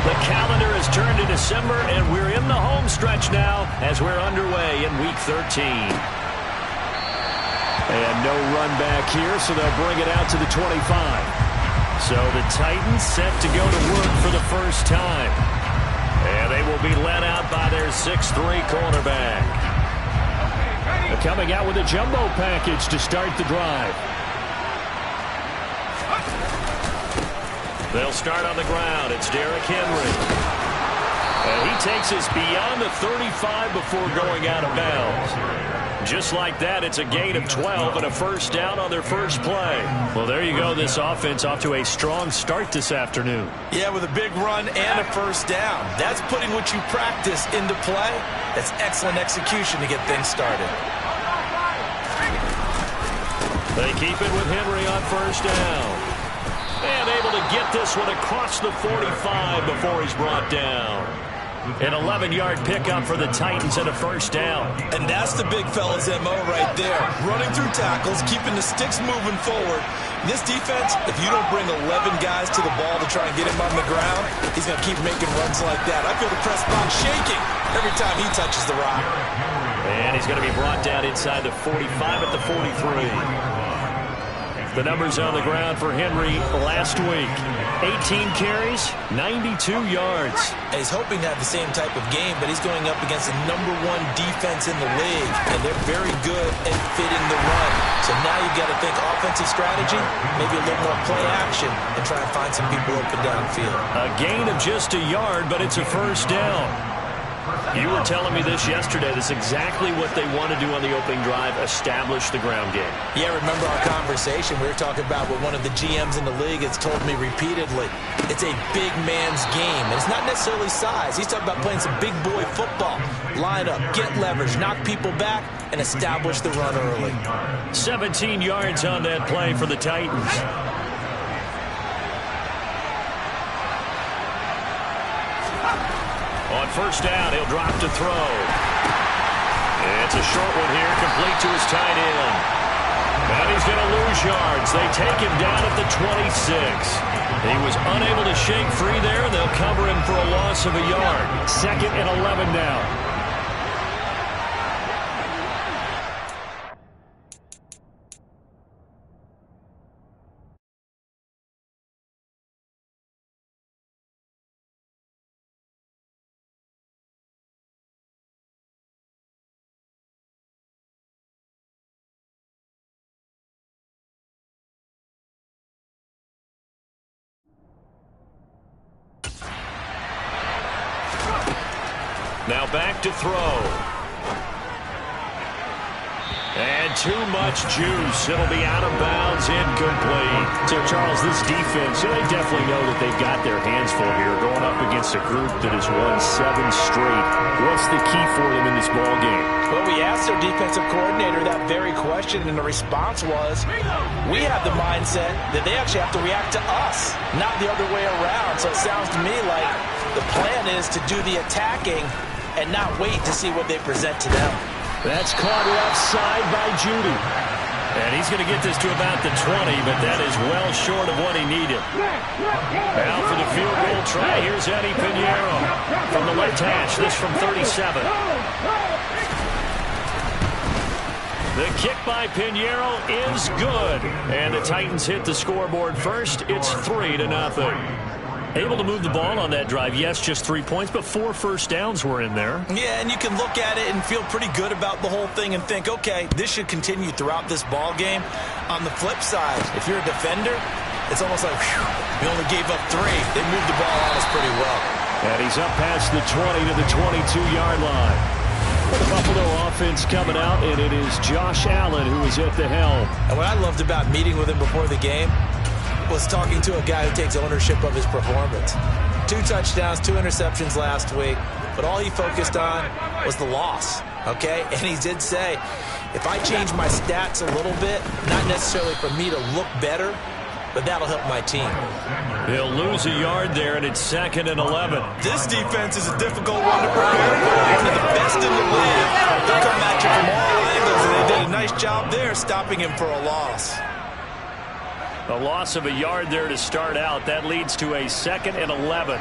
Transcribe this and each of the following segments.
The calendar has turned to December, and we're in the home stretch now as we're underway in Week 13. And no run back here, so they'll bring it out to the 25. So the Titans set to go to work for the first time. And they will be led out by their 6'3 cornerback. They're coming out with a jumbo package to start the drive. They'll start on the ground. It's Derrick Henry. And he takes us beyond the 35 before going out of bounds. Just like that, it's a gain of 12 and a first down on their first play. Well, there you go. This offense off to a strong start this afternoon. Yeah, with a big run and a first down. That's putting what you practice into play. That's excellent execution to get things started. They keep it with Henry on first down. And able to get this one across the 45 before he's brought down. An 11-yard pickup for the Titans and a first down. And that's the big fella's MO right there. Running through tackles, keeping the sticks moving forward. This defense, if you don't bring 11 guys to the ball to try and get him on the ground, he's going to keep making runs like that. I feel the press box shaking every time he touches the rock. And he's going to be brought down inside the 45 at the 43. The numbers on the ground for Henry last week. 18 carries, 92 yards. He's hoping to have the same type of game, but he's going up against the #1 defense in the league, and they're very good at fitting the run. So now you've got to think offensive strategy, maybe a little more play action, and try and find some people open downfield. A gain of just a yard, but it's a first down. You were telling me this yesterday. That's exactly what they want to do on the opening drive, establish the ground game. Yeah, remember our conversation? We were talking about what one of the GMs in the league has told me repeatedly. It's a big man's game, and it's not necessarily size. He's talking about playing some big boy football. Line up, get leverage, knock people back, and establish the run early. 17 yards on that play for the Titans. On first down, he'll drop to throw. It's a short one here, complete to his tight end. And he's going to lose yards. They take him down at the 26. He was unable to shake free there. They'll cover him for a loss of a yard. 2nd and 11 now. Now back to throw. And too much juice. It'll be out of bounds, incomplete. So, Charles, this defense, they definitely know that they've got their hands full here, going up against a group that has won 7 straight. What's the key for them in this ball game? Well, we asked their defensive coordinator that very question, and the response was, we have the mindset that they actually have to react to us, not the other way around. So it sounds to me like the plan is to do the attacking and not wait to see what they present to them. That's caught left side by Judy. And he's going to get this to about the 20, but that is well short of what he needed. Now for the field goal try, here's Eddie Pinheiro from the left hash, this from 37. The kick by Pinheiro is good. And the Titans hit the scoreboard first. It's 3-0. Able to move the ball on that drive. Yes, just 3 points, but 4 first downs were in there. Yeah, and you can look at it and feel pretty good about the whole thing and think, okay, this should continue throughout this ball game. On the flip side, if you're a defender, it's almost like, whew, we only gave up 3. They moved the ball on us pretty well. And he's up past the 20 to the 22-yard line. The Buffalo offense coming out, and it is Josh Allen who is at the helm. And what I loved about meeting with him before the game was talking to a guy who takes ownership of his performance. 2 touchdowns, 2 interceptions last week, but all he focused on was the loss, okay? And he did say, if I change my stats a little bit, not necessarily for me to look better, but that'll help my team. He'll lose a yard there, and it's 2nd and 11. This defense is a difficult one to prepare for. One of the best in the league. They'll come at you from all angles, and they did a nice job there stopping him for a loss. A loss of a yard there to start out. That leads to a 2nd and 11.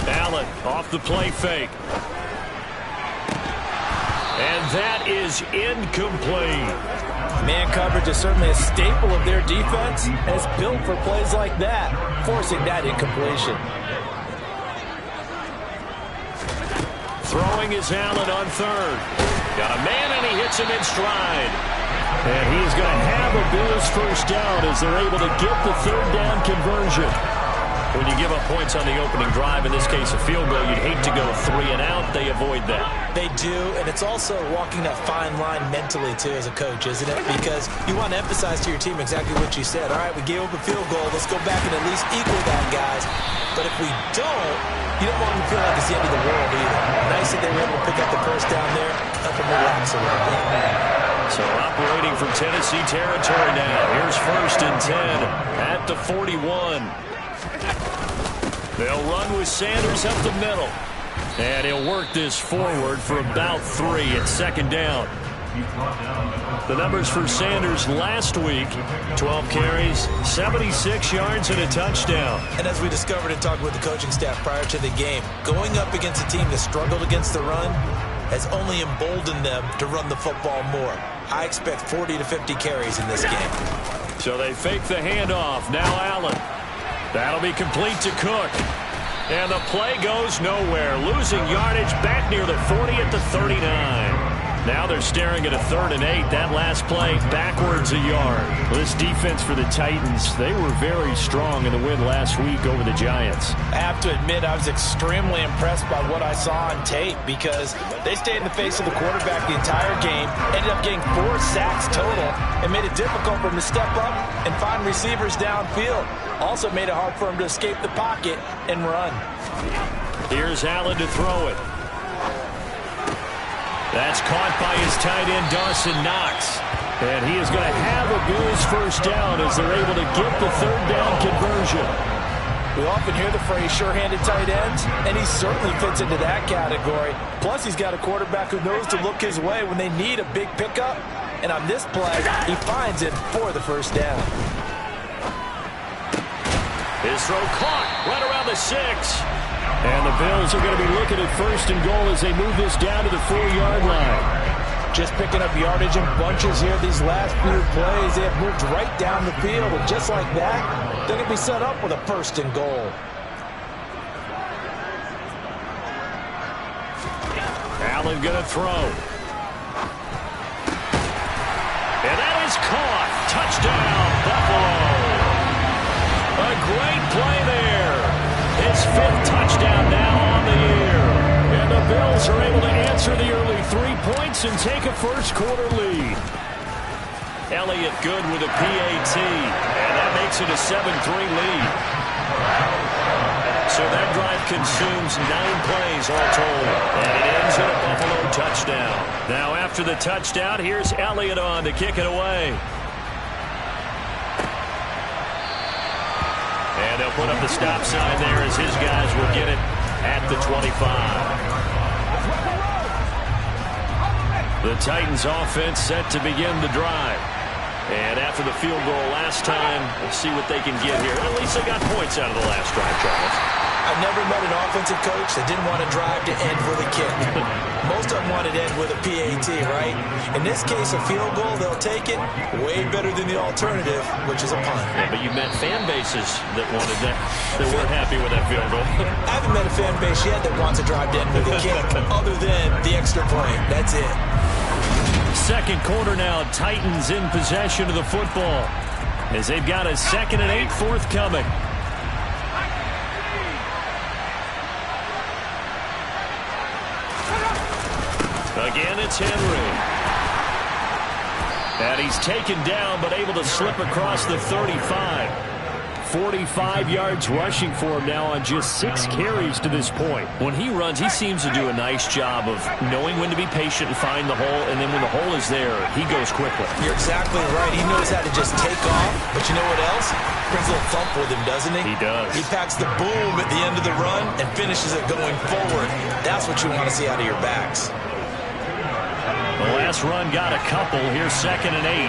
Allen off the play fake. And that is incomplete. Man coverage is certainly a staple of their defense, and it's built for plays like that, forcing that incompletion. Throwing is Allen on third. Got a man, and he hits him in stride. And he is going to have a Bills first down as they're able to get the third down conversion. When you give up points on the opening drive, in this case a field goal, you'd hate to go 3 and out. They avoid that. They do, and it's also walking that fine line mentally, too, as a coach, isn't it? Because you want to emphasize to your team exactly what you said. All right, we gave up a field goal. Let's go back and at least equal that, guys. But if we don't, you don't want them to feel like it's the end of the world either. Nice that they were able to pick up the first down there, help them relax a little bit. So operating from Tennessee territory now. Here's 1st and 10 at the 41. They'll run with Sanders up the middle. And he'll work this forward for about 3 at 2nd down. The numbers for Sanders last week, 12 carries, 76 yards, and a touchdown. And as we discovered in talking with the coaching staff prior to the game, going up against a team that struggled against the run has only emboldened them to run the football more. I expect 40 to 50 carries in this game. So they fake the handoff. Now Allen. That'll be complete to Cook. And the play goes nowhere. Losing yardage back near the 40 at the 39. Now they're staring at a 3rd and 8. That last play backwards a yard. Well, this defense for the Titans, they were very strong in the win last week over the Giants. I have to admit I was extremely impressed by what I saw on tape because they stayed in the face of the quarterback the entire game, ended up getting 4 sacks total, and made it difficult for him to step up and find receivers downfield. Also made it hard for him to escape the pocket and run. Here's Allen to throw it. That's caught by his tight end, Dawson Knox. And he is going to have a Bills first down as they're able to get the 3rd down conversion. We often hear the phrase sure-handed tight ends, and he certainly fits into that category. Plus, he's got a quarterback who knows to look his way when they need a big pickup. And on this play, he finds it for the first down. His throw caught right around the 6. And the Bills are going to be looking at 1st and goal as they move this down to the 4-yard line. Just picking up yardage in bunches here these last few plays. They have moved right down the field, and just like that, they're going to be set up with a 1st and goal. Allen going to throw. And that is caught. Touchdown, Buffalo. A great play there. His 5th touchdown now on the year. And the Bills are able to answer the early 3 points and take a first-quarter lead. Elliott good with a PAT, and that makes it a 7-3 lead. So that drive consumes 9 plays all told, and it ends in a Buffalo touchdown. Now after the touchdown, here's Elliott on to kick it away. And they'll put up the stop sign there as his guys will get it at the 25. The Titans offense set to begin the drive. And after the field goal last time, we'll see what they can get here. At least they got points out of the last drive, Charles. I've never met an offensive coach that didn't want to drive to end with a kick. Most of them wanted to end with a PAT, right? In this case, a field goal, they'll take it way better than the alternative, which is a punt. Yeah, but you've met fan bases that wanted that, that weren't happy with that field goal. I haven't met a fan base yet that wants to drive to end with a kick, other than the extra point. That's it. Second quarter now, Titans in possession of the football as they've got a 2nd and 8 forthcoming. Again, it's Henry. And he's taken down, but able to slip across the 35. 45 yards rushing for him now on just 6 carries to this point. When he runs, he seems to do a nice job of knowing when to be patient and find the hole, and then when the hole is there, he goes quickly. You're exactly right. He knows how to just take off, but you know what else? Brings a little thump with him, doesn't he? He does. He packs the boom at the end of the run and finishes it going forward. That's what you want to see out of your backs. The last run got a couple. Here's 2nd and 8.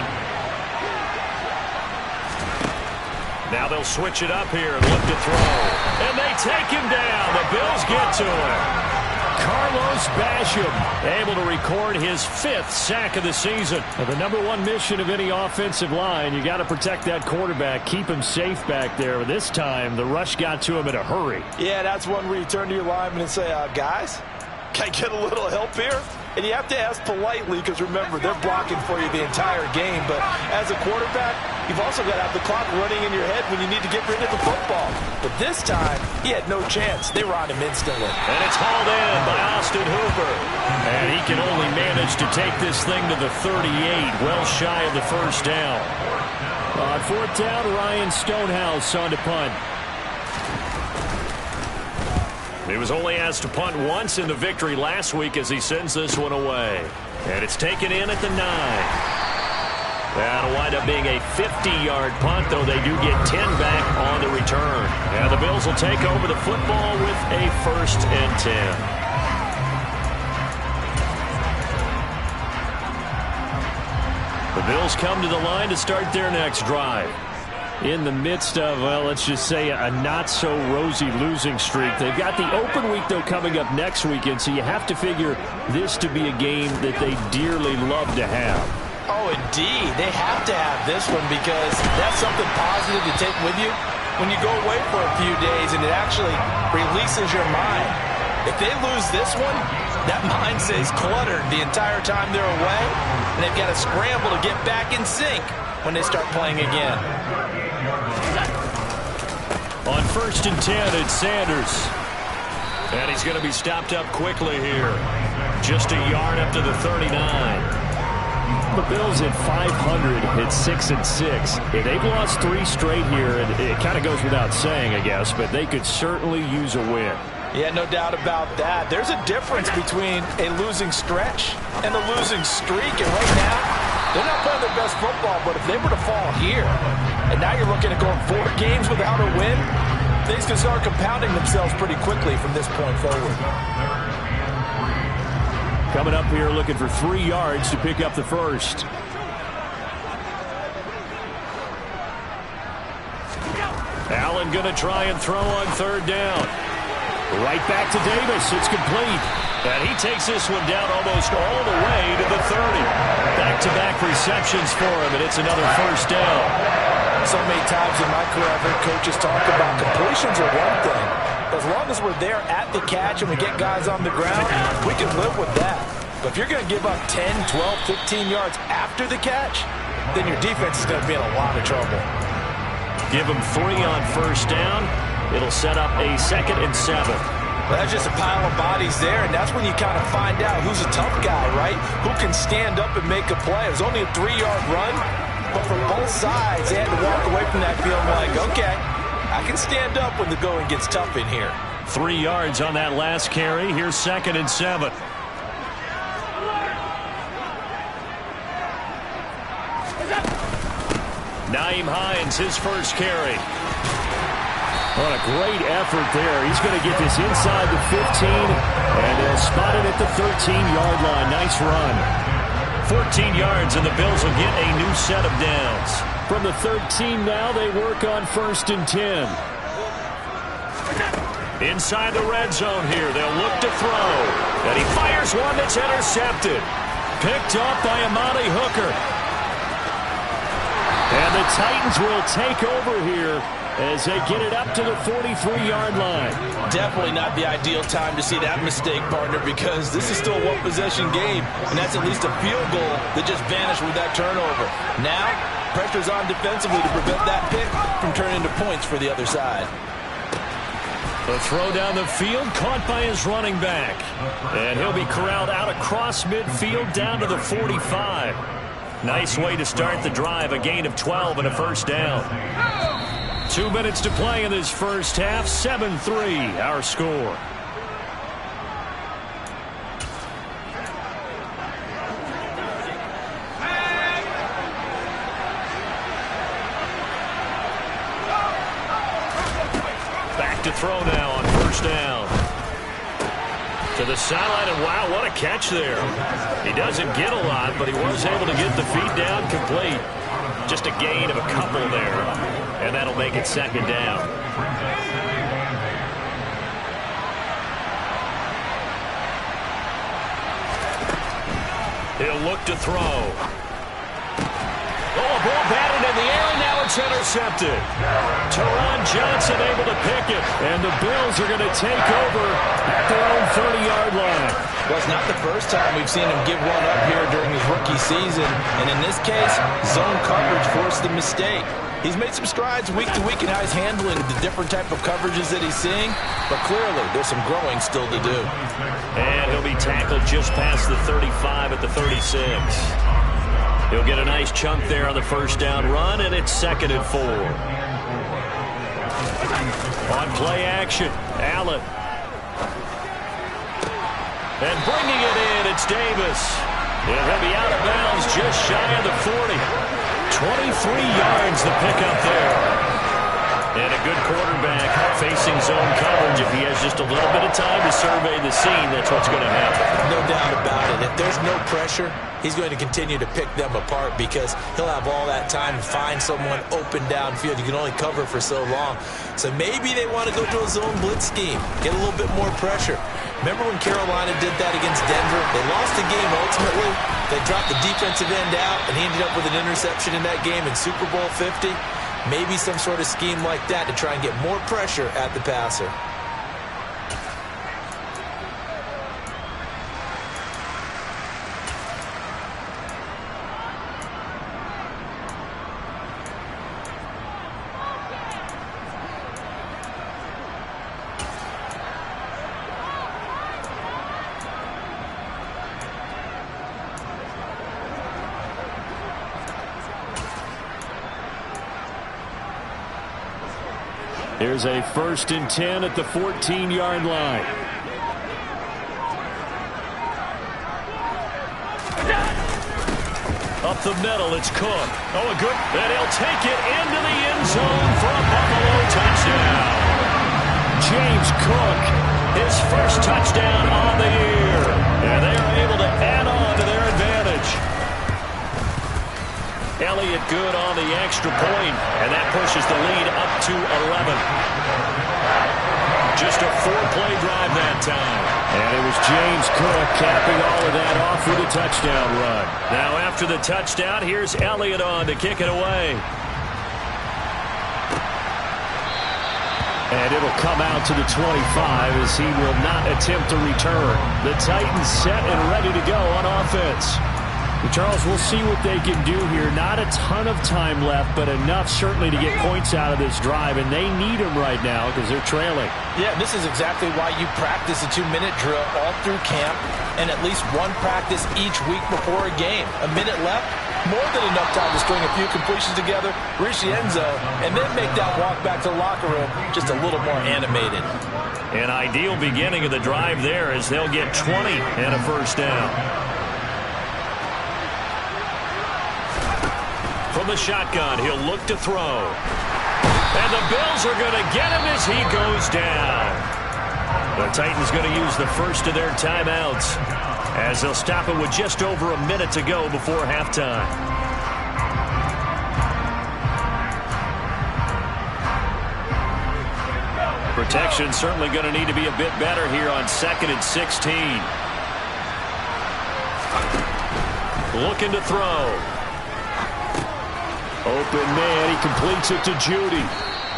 Now they'll switch it up here and look to throw. And they take him down. The Bills get to him. Carlos Basham able to record his 5th sack of the season. Well, the #1 mission of any offensive line, you got to protect that quarterback, keep him safe back there. This time, the rush got to him in a hurry. Yeah, that's one where you turn to your lineman and say, guys, can I get a little help here? And you have to ask politely because, remember, they're blocking for you the entire game. But as a quarterback, you've also got to have the clock running in your head when you need to get rid of the football. But this time, he had no chance. They were on him instantly. And it's hauled in by Austin Hooper. And he can only manage to take this thing to the 38, well shy of the first down. On 4th down, Ryan Stonehouse on to punt. He was only asked to punt once in the victory last week as he sends this one away. And it's taken in at the 9. That'll wind up being a 50-yard punt, though they do get 10 back on the return. And the Bills will take over the football with a 1st and 10. The Bills come to the line to start their next drive. In the midst of, well, let's just say a not-so-rosy losing streak. They've got the open week, though, coming up next weekend, so you have to figure this to be a game that they dearly love to have. Oh, indeed. They have to have this one because that's something positive to take with you when you go away for a few days, and it actually releases your mind. If they lose this one, that mind stays cluttered the entire time they're away, and they've got to scramble to get back in sync when they start playing again. On 1st and 10, it's Sanders. And he's going to be stopped up quickly here. Just a yard up to the 39. The Bills at 500 at 6-6. They've lost 3 straight here, and it kind of goes without saying, I guess, but they could certainly use a win. Yeah, no doubt about that. There's a difference between a losing stretch and a losing streak, and right now, they're not playing their best football, but if they were to fall here, and now you're looking at going 4 games without a win, things can start compounding themselves pretty quickly from this point forward. Coming up here looking for 3 yards to pick up the first. Allen going to try and throw on 3rd down. Right back to Davis. It's complete. And he takes this one down almost all the way to the 30. Back-to-back receptions for him, and it's another 1st down. So many times in my career, I've heard coaches talk about completions are one thing. As long as we're there at the catch and we get guys on the ground, we can live with that. But if you're going to give up 10, 12, 15 yards after the catch, then your defense is going to be in a lot of trouble. Give them 3 on 1st down. It'll set up a 2nd and 7. Well, that's just a pile of bodies there, and that's when you kind of find out who's a tough guy, right? Who can stand up and make a play. It was only a 3-yard run, but for both sides, they had to walk away from that feeling like, okay, I can stand up when the going gets tough in here. 3 yards on that last carry. Here's 2nd and 7. Nyheim Hines, his first carry. What a great effort there. He's going to get this inside the 15, and they'll spot it at the 13-yard line. Nice run. 14 yards, and the Bills will get a new set of downs. From the 13 now, they work on 1st and 10. Inside the red zone here, they'll look to throw. And he fires one that's intercepted. Picked off by Amani Hooker. And the Titans will take over here as they get it up to the 43-yard line. Definitely not the ideal time to see that mistake, partner, because this is still a one-possession game, and that's at least a field goal that just vanished with that turnover. Now, pressure's on defensively to prevent that pick from turning into points for the other side. The throw down the field caught by his running back. And he'll be corralled out across midfield down to the 45. Nice way to start the drive, a gain of 12 and a 1st down. 2 minutes to play in this first half. 7-3 our score. Back to throw now on 1st down. To the sideline, and wow, what a catch there. He doesn't get a lot, but he was able to get the feet down complete. Just a gain of a couple there. and that'll make it second down. He'll look to throw. Oh, a ball batted in the air, and now it's intercepted. Teron Johnson able to pick it. And the Bills are going to take over at their own 30-yard line. Well, it's not the first time we've seen him give one up here during his rookie season. And in this case, zone coverage forced the mistake. He's made some strides week to week in how he's handling the different type of coverages that he's seeing. But clearly, there's some growing still to do. And he'll be tackled just past the 35 at the 36. He'll get a nice chunk there on the first down run, and it's 2nd and 4. On play action, Allen. And bringing it in, it's Davis. And he'll be out of bounds just shy of the 40. 23 yards the pickup there. And a good quarterback facing zone coverage. If he has just a little bit of time to survey the scene, that's what's going to happen. No doubt about it. If there's no pressure, he's going to continue to pick them apart because he'll have all that time to find someone open downfield. You can only cover for so long. So maybe they want to go to a zone blitz scheme, get a little bit more pressure. Remember when Carolina did that against Denver? They lost the game ultimately. They dropped the defensive end out, and he ended up with an interception in that game in Super Bowl 50. Maybe some sort of scheme like that to try and get more pressure at the passer. Here's a 1st and 10 at the 14-yard line. Up the middle, it's Cook. Oh, a good, and he'll take it into the end zone for a Buffalo touchdown. James Cook, his first touchdown on the year. And they are able to add on to their advantage. Elliott good on the extra point, and that pushes the lead up to 11. Just a 4-play drive that time. And it was James Cook capping all of that off with a touchdown run. Now after the touchdown, here's Elliott on to kick it away. And it'll come out to the 25 as he will not attempt to return. The Titans set and ready to go on offense. Charles, we'll see what they can do here. Not a ton of time left, but enough certainly to get points out of this drive, and they need them right now because they're trailing. Yeah, this is exactly why you practice a 2-minute drill all through camp and at least one practice each week before a game. A minute left, more than enough time to string a few completions together, reach the end zone, and then make that walk back to the locker room just a little more animated. An ideal beginning of the drive there as they'll get 20 and a first down. From the shotgun, he'll look to throw. And the Bills are going to get him as he goes down. The Titans going to use the first of their timeouts as they'll stop it with just over a minute to go before halftime. Protection certainly going to need to be a bit better here on 2nd and 16. Looking to throw. Open man, he completes it to Judy.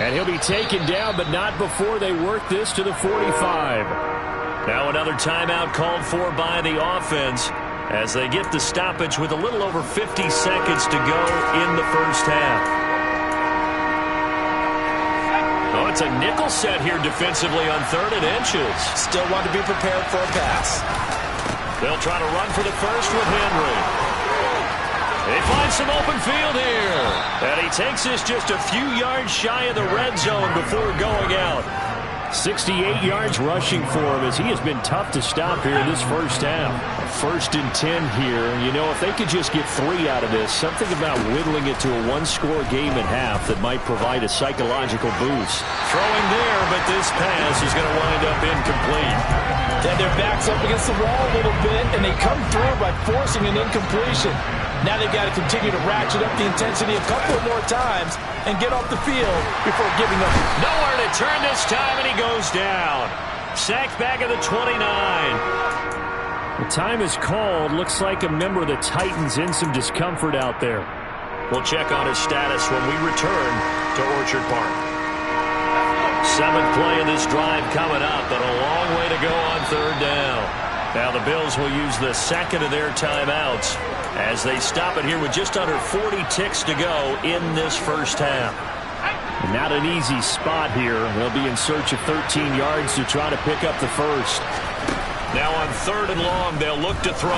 And he'll be taken down, but not before they work this to the 45. Now another timeout called for by the offense as they get the stoppage with a little over 50 seconds to go in the first half. Oh, it's a nickel set here defensively on 3rd and inches. Still want to be prepared for a pass. They'll try to run for the first with Henry. They find some open field here. And he takes this just a few yards shy of the red zone before going out. 68 yards rushing for him as he has been tough to stop here in this first half. 1st and 10 here. You know, if they could just get 3 out of this, something about whittling it to a 1-score game at half that might provide a psychological boost. Throwing there, but this pass is going to wind up incomplete. Then their back's up against the wall a little bit, and they come through by forcing an incompletion. Now they've got to continue to ratchet up the intensity a couple more times and get off the field before giving up. Nowhere to turn this time, and he goes down. Sacked back at the 29. The time is called. Looks like a member of the Titans in some discomfort out there. We'll check on his status when we return to Orchard Park. 7th play of this drive coming up, but a long way to go on 3rd down. Now the Bills will use the second of their timeouts as they stop it here with just under 40 ticks to go in this first half. Not an easy spot here. They'll be in search of 13 yards to try to pick up the first. Now on 3rd and long, they'll look to throw.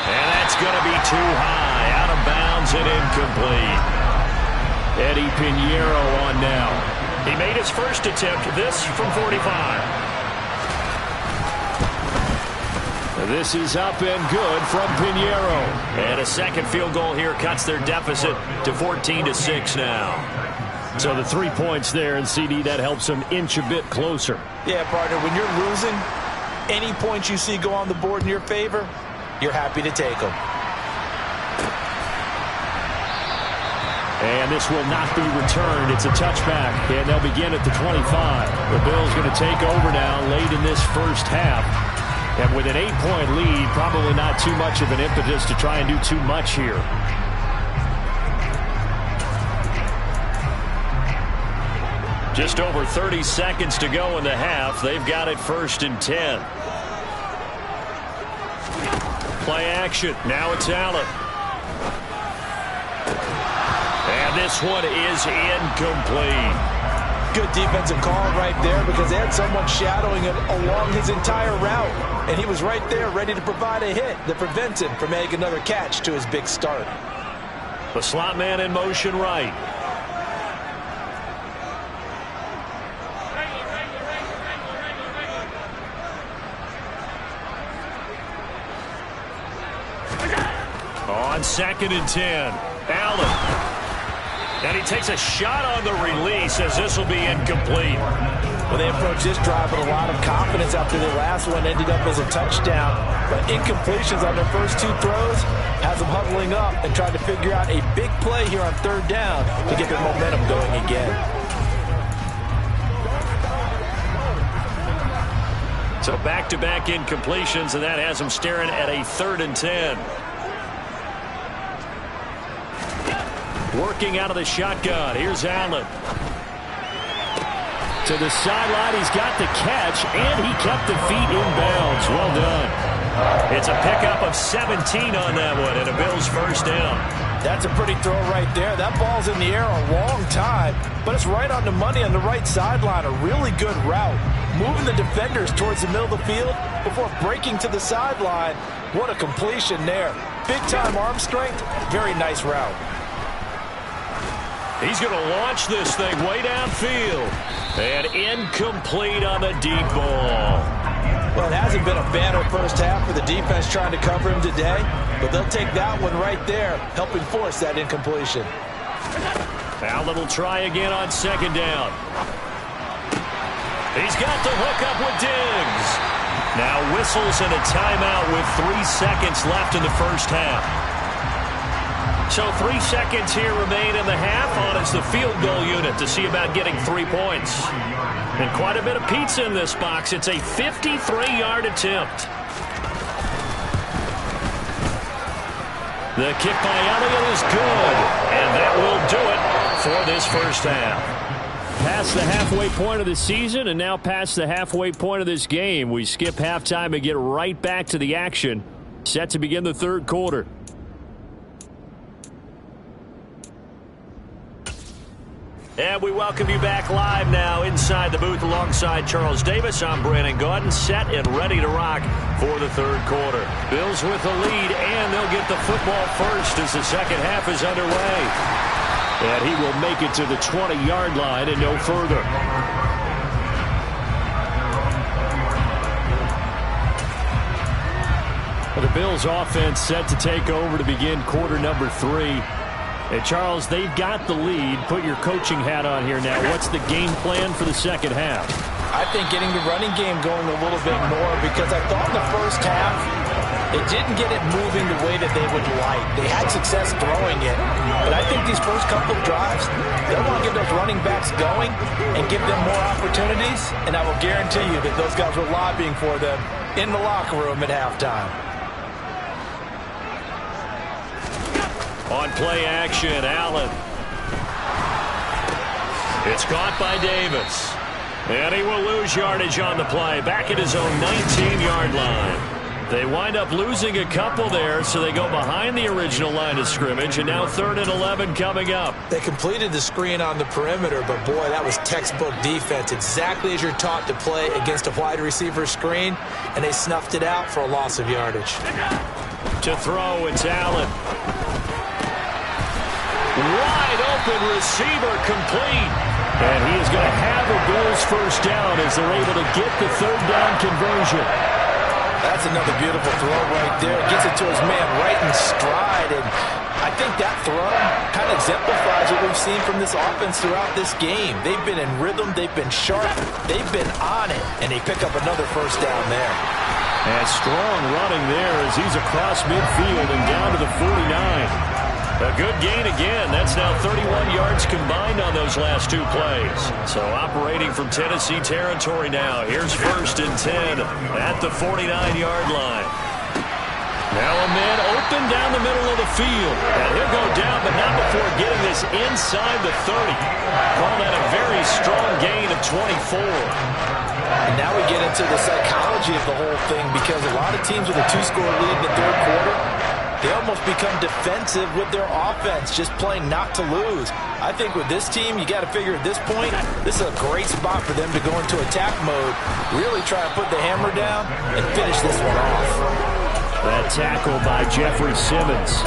And that's going to be too high. Out of bounds and incomplete. Eddie Pinheiro on now. He made his first attempt, this from 45. This is up and good from Pinheiro. And a second field goal here cuts their deficit to 14-6 now. So the 3 points there, and CD, that helps them inch a bit closer. Yeah, partner, when you're losing, any points you see go on the board in your favor, you're happy to take them. And this will not be returned. It's a touchback, and they'll begin at the 25. The Bills going to take over now late in this first half. And with an 8-point lead, probably not too much of an impetus to try and do too much here. Just over 30 seconds to go in the half. They've got it 1st and 10. Play action. Now it's Allen. And this one is incomplete. Good defensive call right there because they had someone shadowing him along his entire route. And he was right there ready to provide a hit that prevents him from making another catch to his big start. The slot man in motion right. On 2nd and 10, Allen. And he takes a shot on the release as this will be incomplete. Well, they approached this drive with a lot of confidence after the last one ended up as a touchdown. But incompletions on their first 2 throws has them huddling up and trying to figure out a big play here on 3rd down to get their momentum going again. So back-to-back incompletions, and that has them staring at a 3rd and 10. Working out of the shotgun. Here's Allen. To the sideline, he's got the catch, and he kept the feet in bounds. Well done. It's a pickup of 17 on that one, and a Bills 1st down. That's a pretty throw right there. That ball's in the air a long time, but it's right on the money on the right sideline. A really good route. Moving the defenders towards the middle of the field before breaking to the sideline. What a completion there. Big-time arm strength. Very nice route. He's going to launch this thing way downfield. And incomplete on the deep ball. Well, it hasn't been a banner first half for the defense trying to cover him today, but they'll take that one right there, helping force that incompletion. Allen will try again on 2nd down. He's got the hook up with Diggs. Now whistles and a timeout with 3 seconds left in the first half. So 3 seconds here remain in the half on as the field goal unit to see about getting 3 points. And quite a bit of pizza in this box. It's a 53-yard attempt. The kick by Elliott is good. And that will do it for this first half. Past the halfway point of the season and now past the halfway point of this game. We skip halftime and get right back to the action. Set to begin the 3rd quarter. And we welcome you back live now inside the booth alongside Charles Davis. I'm Brandon Gaudin, set and ready to rock for the 3rd quarter. Bills with the lead, and they'll get the football first as the second half is underway. And he will make it to the 20-yard line and no further. The Bills offense set to take over to begin quarter number 3. And Charles, they've got the lead. Put your coaching hat on here now. What's the game plan for the second half? I think getting the running game going a little bit more, because I thought in the first half they didn't get it moving the way that they would like. They had success throwing it, but I think these first couple of drives, they'll want to get those running backs going and give them more opportunities, and I will guarantee you that those guys were lobbying for them in the locker room at halftime. On play action, Allen. It's caught by Davis. And he will lose yardage on the play, back at his own 19-yard line. They wind up losing a couple there, so they go behind the original line of scrimmage, and now 3rd and 11 coming up. They completed the screen on the perimeter, but boy, that was textbook defense, exactly as you're taught to play against a wide receiver screen, and they snuffed it out for a loss of yardage. To throw, it's Allen. Wide open receiver, complete. And he is going to have a Bills first down as they're able to get the 3rd down conversion. That's another beautiful throw right there. Gets it to his man right in stride. And I think that throw kind of exemplifies what we've seen from this offense throughout this game. They've been in rhythm. They've been sharp. They've been on it. And they pick up another first down there. And strong running there as he's across midfield and down to the 49. A good gain again. That's now 31 yards combined on those last 2 plays. So operating from Tennessee territory now. Here's 1st and 10 at the 49-yard line. Now a man open down the middle of the field. And he'll go down, but not before getting this inside the 30. Call that a very strong gain of 24. And now we get into the psychology of the whole thing, because a lot of teams with a 2-score lead in the 3rd quarter, they almost become defensive with their offense, just playing not to lose. I think with this team, you got to figure at this point, this is a great spot for them to go into attack mode, really try to put the hammer down and finish this one off. That tackle by Jeffrey Simmons.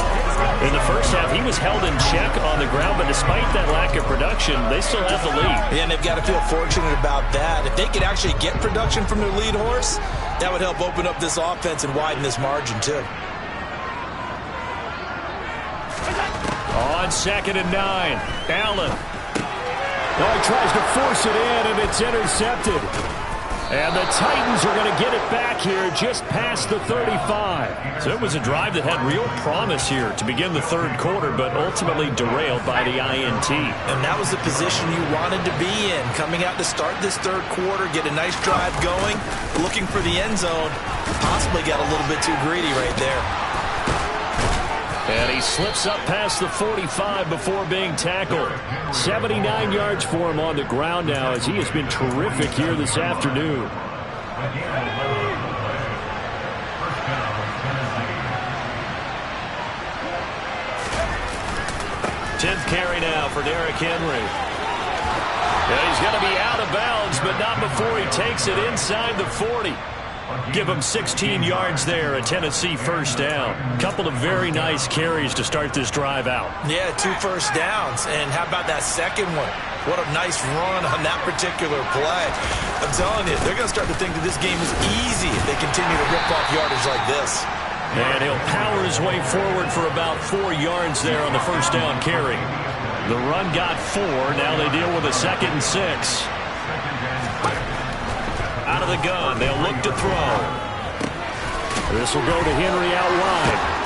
In the first half, he was held in check on the ground, but despite that lack of production, they still have the lead. Yeah, and they've got to feel fortunate about that. If they could actually get production from their lead horse, that would help open up this offense and widen this margin too. On 2nd and 9, Allen. Oh, he tries to force it in, and it's intercepted. And the Titans are going to get it back here just past the 35. So it was a drive that had real promise here to begin the 3rd quarter, but ultimately derailed by the INT. And that was the position you wanted to be in, coming out to start this 3rd quarter, get a nice drive going, looking for the end zone. Possibly got a little bit too greedy right there. And he slips up past the 45 before being tackled. 79 yards for him on the ground now, as he has been terrific here this afternoon. 10th carry now for Derrick Henry. And he's going to be out of bounds, but not before he takes it inside the 40. Give him 16 yards there, a Tennessee first down. Couple of very nice carries to start this drive out. Yeah, 2 first downs. And how about that second one? What a nice run on that particular play. I'm telling you, they're going to start to think that this game is easy if they continue to rip off yardage like this. And he'll power his way forward for about 4 yards there on the first down carry. The run got 4. Now they deal with a 2nd and 6. Out of the gun, they'll look to throw. This will go to Henry out wide.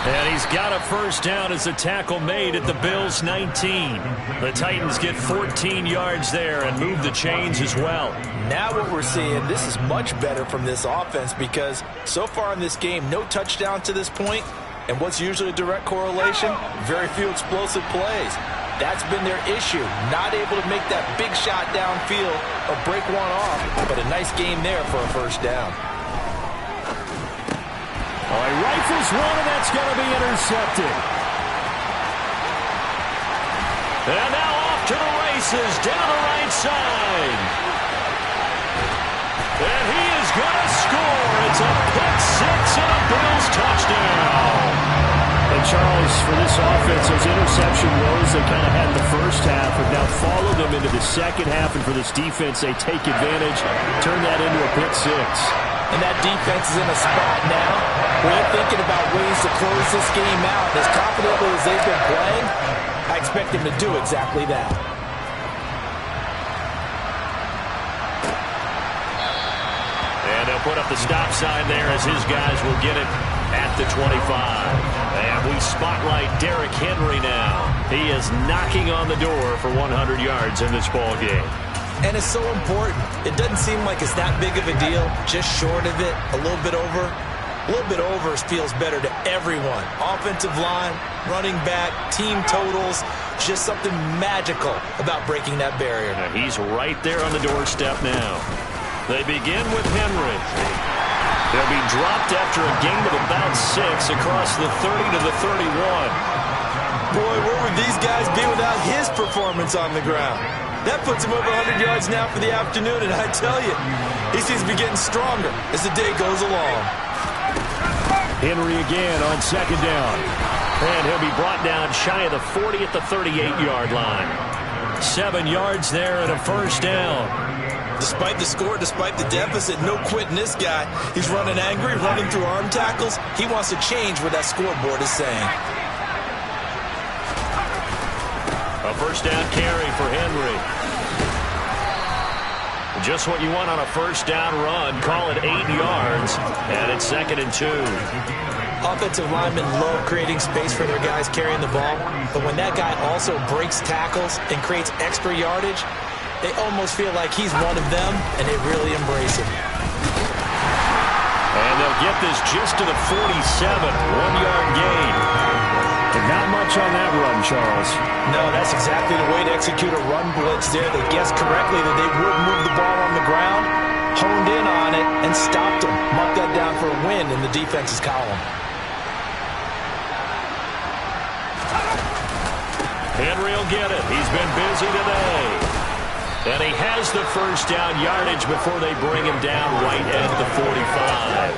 And he's got a first down as a tackle made at the Bills' 19. The Titans get 14 yards there and move the chains as well. Now what we're seeing, this is much better from this offense, because so far in this game, no touchdown to this point. And what's usually a direct correlation? Very few explosive plays. That's been their issue. Not able to make that big shot downfield or break one off, but a nice game there for a first down. Oh, he rifles one, and that's going to be intercepted. And now off to the races, down the right side. And he is going to score. It's a pick 6 and a Bills touchdown. And Charles, for this offense, those interception woes they kind of had in the first half have now followed them into the second half. And for this defense, they take advantage, turn that into a pick 6. And that defense is in a spot now where they're thinking about ways to close this game out. As confidently as they've been playing, I expect them to do exactly that. He'll put up the stop sign there as his guys will get it at the 25. And we spotlight Derrick Henry now. He is knocking on the door for 100 yards in this ball game. And it's so important. It doesn't seem like it's that big of a deal. Just short of it, a little bit over. A little bit over feels better to everyone. Offensive line, running back, team totals. Just something magical about breaking that barrier. Now he's right there on the doorstep now. They begin with Henry. He'll be dropped after a gain of about 6 across the 30 to the 31. Boy, where would these guys be without his performance on the ground? That puts him over 100 yards now for the afternoon, and I tell you, he seems to be getting stronger as the day goes along. Henry again on second down. And he'll be brought down shy of the 40 at the 38-yard line. 7 yards there and a first down. Despite the score, despite the deficit, no quitting this guy. He's running angry, running through arm tackles. He wants to change what that scoreboard is saying. A first down carry for Henry. Just what you want on a first down run. Call it 8 yards, and it's 2nd and 2. Offensive linemen love creating space for their guys carrying the ball, but when that guy also breaks tackles and creates extra yardage, they almost feel like he's one of them, and they really embrace him. And they'll get this just to the 47, 1-yard gain. But not much on that run, Charles. No, that's exactly the way to execute a run blitz there. They guessed correctly that they would move the ball on the ground, honed in on it, and stopped them. Mark that down for a win in the defense's column. Henry will get it. He's been busy today. And he has the first down yardage before they bring him down right at the 45.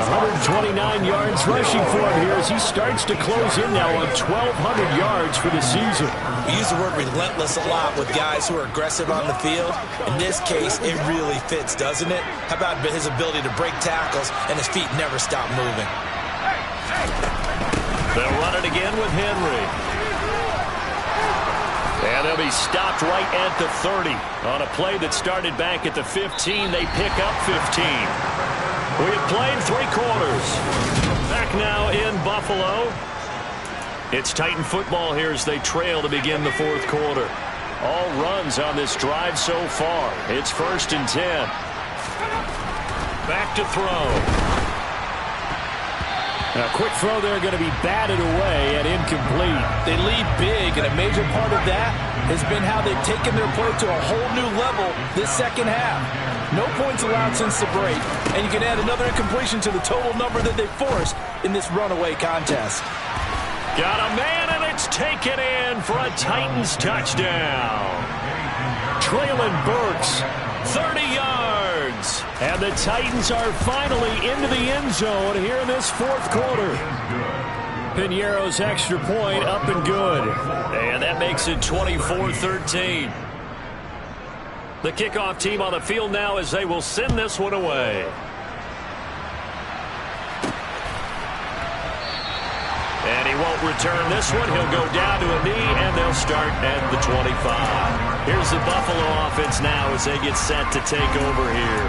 129 yards rushing for him here as he starts to close in now on 1,200 yards for the season. We use the word relentless a lot with guys who are aggressive on the field. In this case, it really fits, doesn't it? How about his ability to break tackles and his feet never stop moving? They'll run it again with Henry. And they'll be stopped right at the 30. On a play that started back at the 15, they pick up 15. We have played 3 quarters. Back now in Buffalo. It's Titan football here as they trail to begin the 4th quarter. All runs on this drive so far. It's 1st and 10. Back to throw. A quick throw there going to be batted away and incomplete. They lead big, and a major part of that has been how they've taken their play to a whole new level this second half. No points allowed since the break, and you can add another incompletion to the total number that they forced in this runaway contest. Got a man, and it's taken in for a Titans touchdown. Traylon Burks, 30 yards. And the Titans are finally into the end zone here in this 4th quarter. Piñeiro's extra point up and good. And that makes it 24-13. The kickoff team on the field now as they will send this one away. And he won't return this one. He'll go down to a knee, and they'll start at the 25. Here's the Buffalo offense now as they get set to take over here.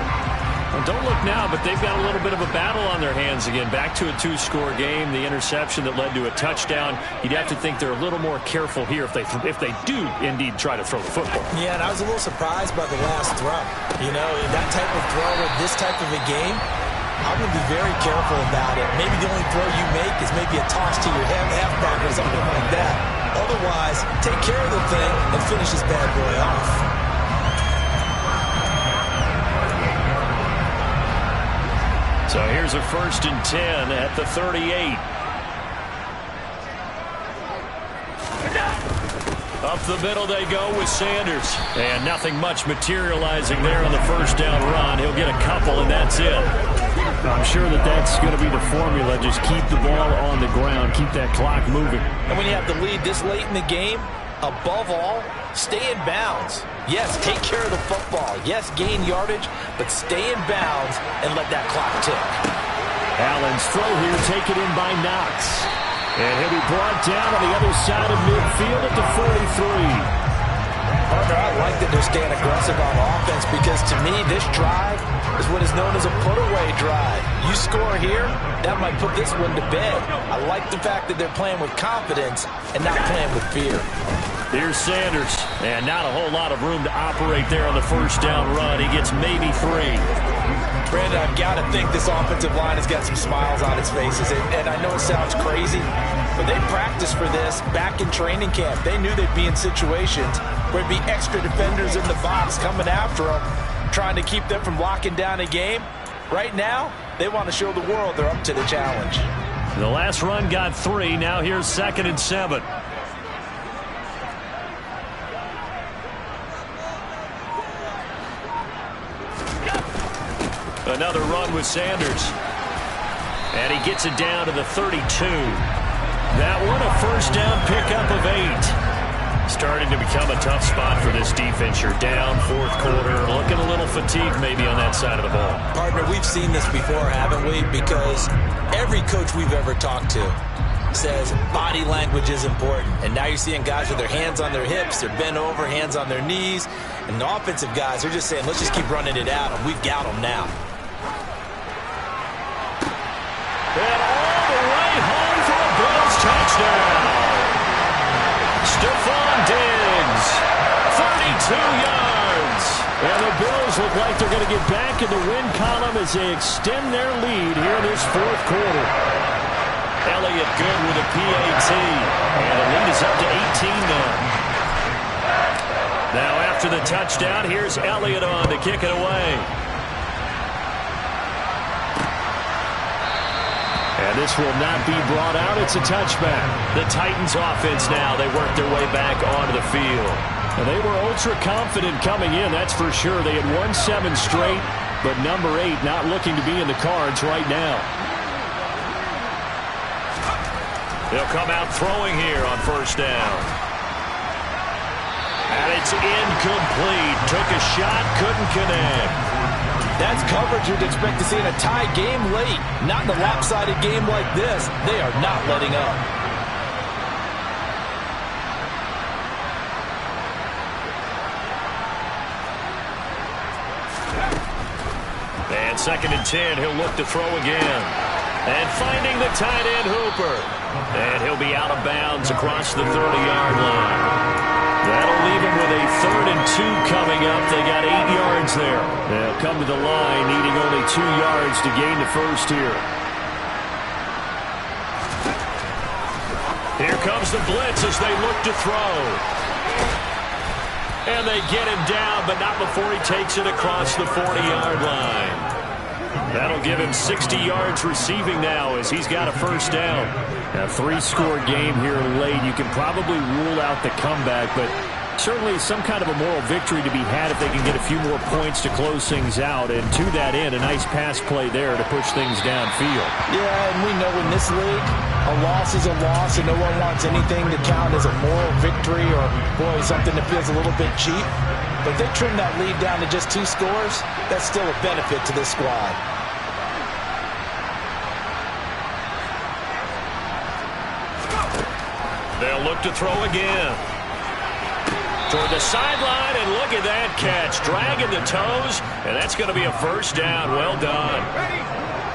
Well, don't look now, but they've got a little bit of a battle on their hands again. Back to a 2-score game. The interception that led to a touchdown. You'd have to think they're a little more careful here if they do indeed try to throw the football. Yeah, and I was a little surprised by the last throw. You know, that type of throw with this type of a game, I'm going to be very careful about it. Maybe the only throw you make is maybe a toss to your halfback or something like that. Otherwise, take care of the thing and finish this bad boy off. So here's a 1st and 10 at the 38. Up the middle they go with Sanders. And nothing much materializing there on the first down run. He'll get a couple, and that's it. I'm sure that's going to be the formula. Just keep the ball on the ground. Keep that clock moving. And when you have the lead this late in the game, above all, stay in bounds. Yes, take care of the football. Yes, gain yardage, but stay in bounds and let that clock tick. Allen's throw here taken in by Knox. And he'll be brought down on the other side of midfield at the 43. Partner, I like that they're staying aggressive on offense because to me, this drive is what is known as a put-away drive. You score here, that might put this one to bed. I like the fact that they're playing with confidence and not playing with fear. Here's Sanders, and not a whole lot of room to operate there on the first down run. He gets maybe 3. Brandon, I've got to think this offensive line has got some smiles on its faces. And I know it sounds crazy, but they practiced for this back in training camp. They knew they'd be in situations where there'd be extra defenders in the box coming after them, trying to keep them from locking down a game. Right now, they want to show the world they're up to the challenge. The last run got 3. Now here's 2nd and 7. Another run with Sanders. And he gets it down to the 32. That one a first down pickup of 8. Starting to become a tough spot for this defense. You're down 4th quarter. Looking a little fatigued maybe on that side of the ball. Partner, we've seen this before, haven't we? Because every coach we've ever talked to says body language is important. And now you're seeing guys with their hands on their hips. They're bent over, hands on their knees. And the offensive guys are just saying, let's just keep running it at them. We've got them now. And all the way home for a Bills touchdown. Stephon Diggs, 32 yards. And the Bills look like they're going to get back in the win column as they extend their lead here in this 4th quarter. Elliott good with a PAT. And the lead is up to 18 now. Now after the touchdown, here's Elliott on to kick it away. And this will not be brought out. It's a touchback. The Titans offense now. They work their way back onto the field. And they were ultra confident coming in, that's for sure. They had won 7 straight, but number 8 not looking to be in the cards right now. They'll come out throwing here on first down. And it's incomplete. Took a shot, couldn't connect. That's coverage you'd expect to see in a tie game late. Not in a lopsided game like this. They are not letting up. And 2nd and 10, he'll look to throw again. And finding the tight end Hooper. And he'll be out of bounds across the 30-yard line. That'll leave him with a 3rd and 2 coming up. They got 8 yards there. They'll come to the line, needing only 2 yards to gain the first here. Here comes the blitz as they look to throw. And they get him down, but not before he takes it across the 40-yard line. That'll give him 60 yards receiving now as he's got a first down. A 3-score game here late. You can probably rule out the comeback, but certainly some kind of a moral victory to be had if they can get a few more points to close things out. And to that end, a nice pass play there to push things downfield. Yeah, and we know in this league, a loss is a loss, and no one wants anything to count as a moral victory or, boy, something that feels a little bit cheap. But if they trim that lead down to just 2 scores, that's still a benefit to this squad. They'll look to throw again. Toward the sideline, and look at that catch. Dragging the toes, and that's going to be a first down. Well done.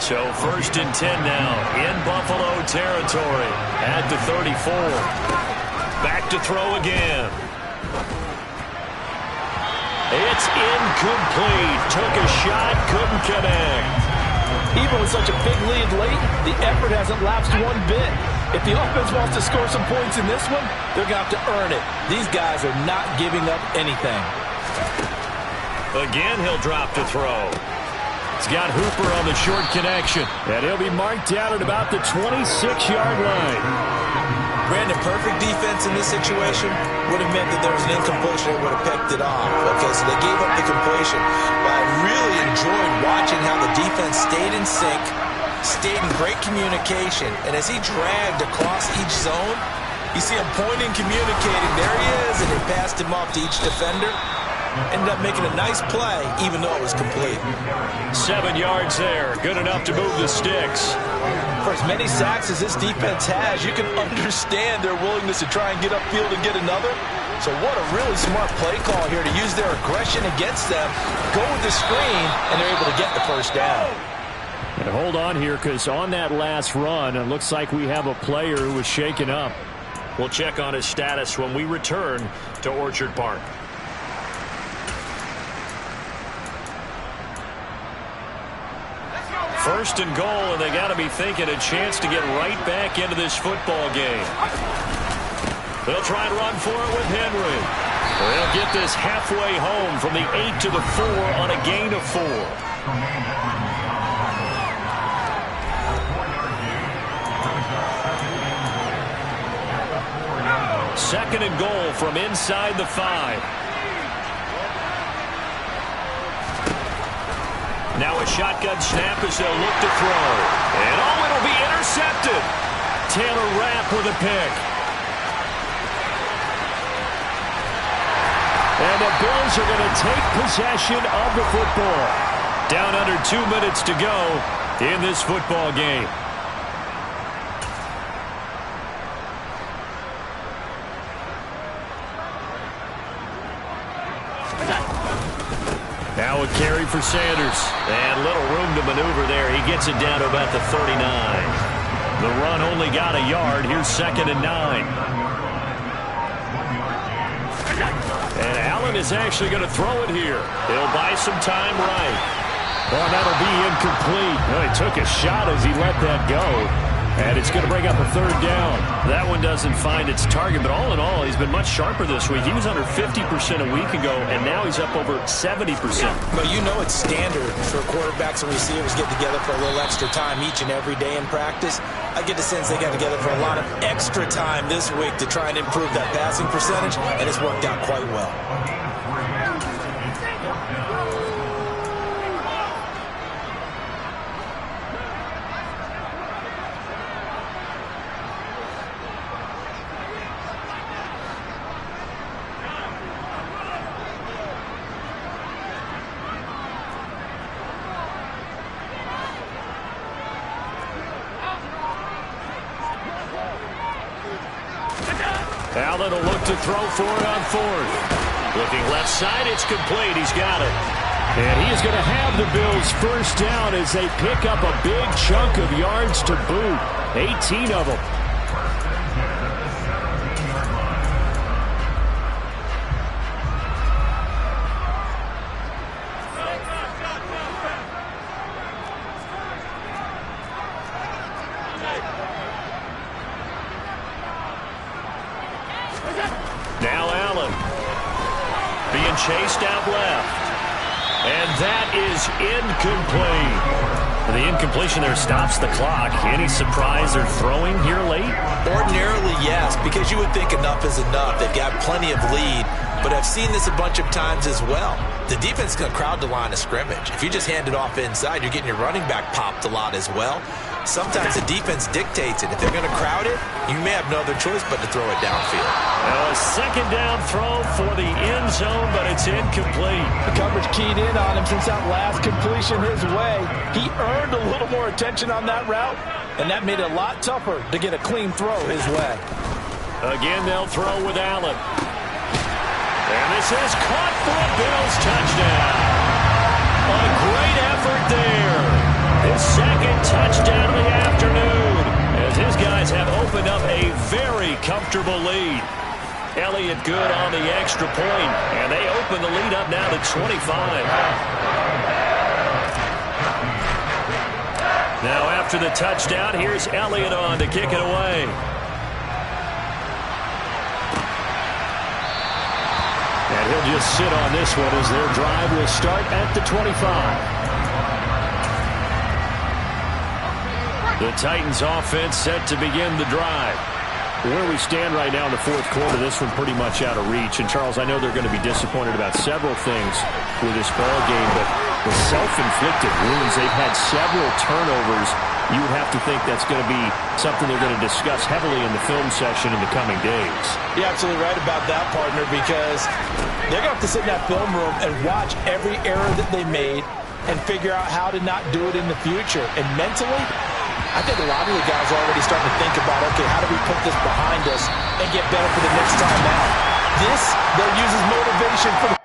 So 1st and 10 now in Buffalo territory at the 34. Back to throw again. It's incomplete. Took a shot, couldn't connect. Even with such a big lead late, the effort hasn't lapsed one bit. If the offense wants to score some points in this one, they're going to have to earn it. These guys are not giving up anything. Again, he'll drop to throw. He's got Hooper on the short connection, and he'll be marked down at about the 26-yard line. Brandon, perfect defense in this situation would have meant that there was an incompletion that would have picked it off. Okay, so they gave up the completion. But I really enjoyed watching how the defense stayed in sync, stayed in great communication, and as he dragged across each zone, you see him pointing, communicating. There he is, and they passed him off to each defender. Ended up making a nice play, even though it was complete. 7 yards there. Good enough to move the sticks. For as many sacks as this defense has, you can understand their willingness to try and get upfield and get another. So what a really smart play call here to use their aggression against them, go with the screen, and they're able to get the first down. And hold on here, because on that last run, it looks like we have a player who was shaken up. We'll check on his status when we return to Orchard Park. First and goal, and they got to be thinking a chance to get right back into this football game. They'll try and run for it with Henry. They'll get this halfway home from the 8 to the 4 on a gain of 4. Second and goal from inside the 5. Now a shotgun snap as they'll look to throw. And it'll be intercepted. Taylor Rapp with a pick. And the Bills are going to take possession of the football. Down under 2 minutes to go in this football game. Now a carry for Sanders. And little room to maneuver there. He gets it down to about the 39. The run only got a yard. Here's 2nd and 9. And Allen is actually going to throw it here. He'll buy some time right. Oh, that'll be incomplete. Oh, he took a shot as he let that go. And it's going to bring up a 3rd down. That one doesn't find its target, but all in all, he's been much sharper this week. He was under 50% a week ago, and now he's up over 70%. But you know it's standard for quarterbacks and receivers get together for a little extra time each and every day in practice. I get the sense they got together for a lot of extra time this week to try and improve that passing percentage, and it's worked out quite well. Allen will look to throw for it on 4th. Looking left side, it's complete. He's got it. And he is going to have the Bills first down as they pick up a big chunk of yards to boot. 18 of them. Now Allen being chased out left. And that is incomplete. The incompletion there stops the clock. Any surprise they're throwing here late? Ordinarily, yes, because you would think enough is enough. They've got plenty of lead, but I've seen this a bunch of times as well. The defense is going to crowd the line of scrimmage. If you just hand it off inside, you're getting your running back popped a lot as well. Sometimes the defense dictates it. If they're going to crowd it, you may have no other choice but to throw it downfield. Now a 2nd down throw for the end zone, but it's incomplete. The coverage keyed in on him since that last completion his way. He earned a little more attention on that route, and that made it a lot tougher to get a clean throw his way. Again, they'll throw with Allen. And this is caught for a Bills touchdown. A great effort there. His 2nd touchdown of the afternoon as his guys have opened up a very comfortable lead. Elliott good on the extra point, and they open the lead up now to 25. Now after the touchdown, here's Elliott on to kick it away. And he'll just sit on this one as their drive will start at the 25. The Titans offense set to begin the drive. Where we stand right now in the 4th quarter, this one pretty much out of reach. And, Charles, I know they're going to be disappointed about several things with this ball game, but the self-inflicted wounds, they've had several turnovers. You would have to think that's going to be something they're going to discuss heavily in the film session in the coming days. You're absolutely right about that, partner, because they're going to have to sit in that film room and watch every error that they made and figure out how to not do it in the future. And mentally, I think a lot of the guys are already starting to think about, okay, how do we put this behind us and get better for the next time out? This They'll use his motivation for